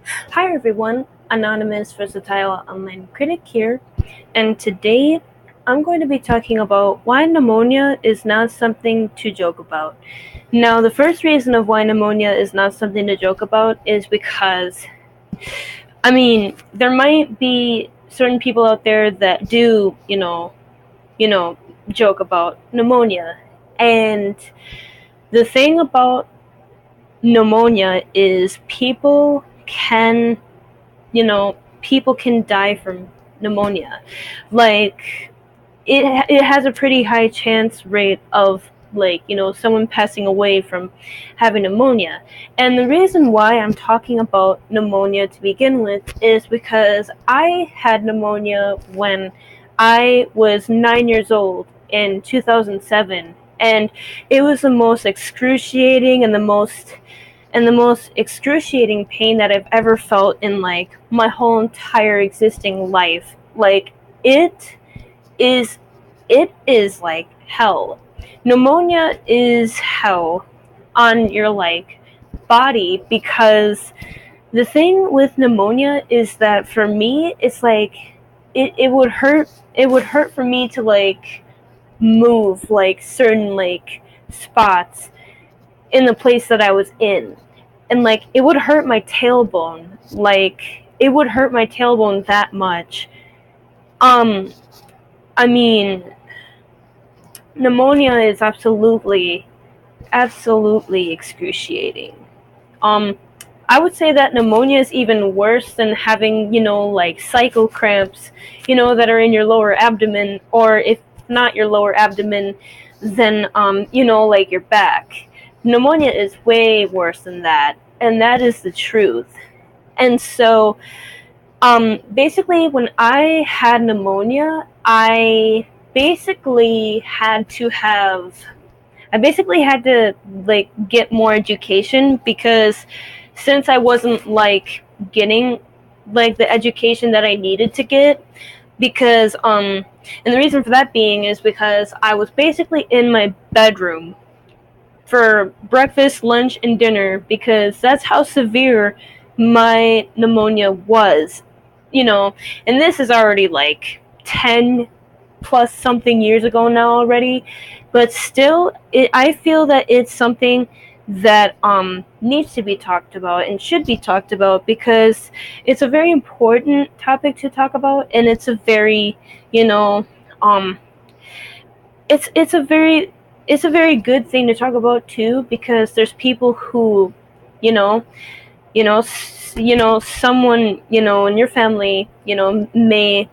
Hi everyone, Anonymous Versatile Online Critic here, and today I'm going to be talking about why pneumonia is not something to joke about. Now, the first reason of why pneumonia is not something to joke about is because, there might be certain people out there that do, joke about pneumonia. And the thing about pneumonia is people can die from pneumonia. Like it has a pretty high chance rate of someone passing away from having pneumonia. And the reason why I'm talking about pneumonia to begin with is because I had pneumonia when I was 9 years old in 2007, and it was the most excruciating and the most excruciating pain that I've ever felt in like my whole entire existing life. Like it is it is like hell. Pneumonia is hell on your like body, because the thing with pneumonia is that for me it's like it would hurt for me to like move like certain like spots in the place that I was in. And like it would hurt my tailbone. Like it would hurt my tailbone that much. Um I mean Pneumonia is absolutely excruciating. Um I would say that pneumonia is even worse than having, like cycle cramps, that are in your lower abdomen, or if not your lower abdomen, then like your back. Pneumonia is way worse than that, and that is the truth. And so, basically, when I had pneumonia, basically had to have I basically had to like get more education, because since I wasn't like getting like the education that I needed to get, because and the reason for that being is because I was basically in my bedroom for breakfast, lunch, and dinner, because that's how severe my pneumonia was. You know, and this is already like 10 plus something years ago now already, but still, I feel that it's something that needs to be talked about and should be talked about, because it's a very important topic to talk about, and it's a very, you know, um, it's a very good thing to talk about too, because there's people who, you know, someone, in your family, may,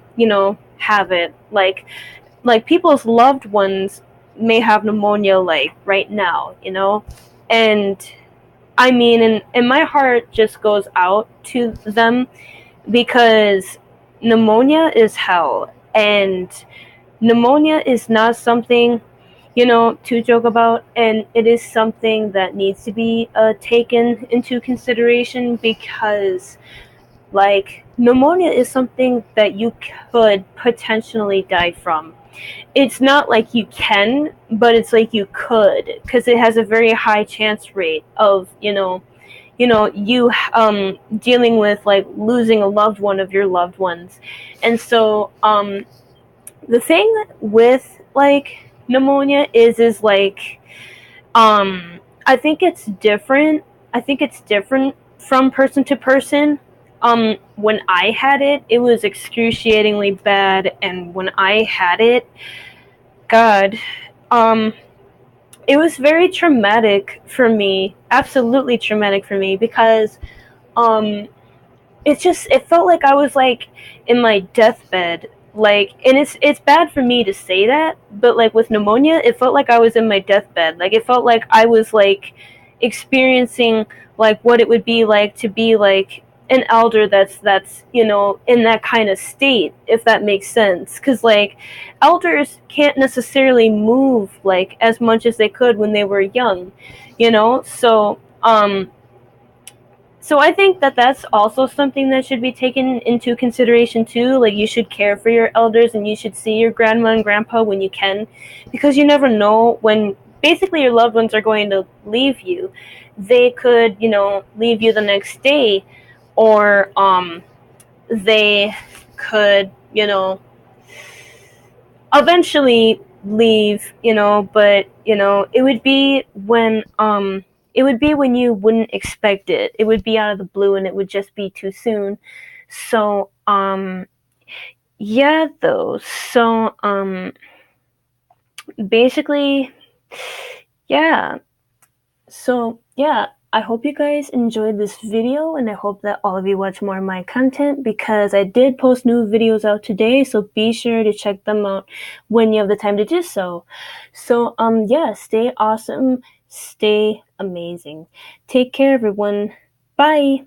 have it. Like people's loved ones may have pneumonia like right now, and and my heart just goes out to them, because pneumonia is hell, and pneumonia is not something, to joke about, and it is something that needs to be taken into consideration, because like pneumonia is something that you could potentially die from. It's not like you can, but it's like you could, because it has a very high chance rate of, you dealing with like losing a loved one of your loved ones. And so the thing with like pneumonia is like I think it's different. I think it's different from person to person. When I had it, it was excruciatingly bad, and when I had it, God, um, it was very traumatic for me. Absolutely traumatic for me, because um, it felt like I was like in my deathbed. Like, and it's bad for me to say that, but like with pneumonia, it felt like I was in my deathbed. Like it felt like I was like experiencing like what it would be like to be like an elder that's in that kind of state, if that makes sense, because like elders can't necessarily move like as much as they could when they were young, so I think that that's also something that should be taken into consideration too. Like you should care for your elders, and you should see your grandma and grandpa when you can, because you never know when basically your loved ones are going to leave you. They could, leave you the next day, or they could, eventually leave, but it would be when you wouldn't expect it. It would be out of the blue and it would just be too soon. So yeah, though. So basically, yeah. So yeah, I hope you guys enjoyed this video, and I hope that all of you watch more of my content, because I did post new videos out today, so be sure to check them out when you have the time to do so. So yeah, stay awesome, stay amazing. Take care, everyone. Bye.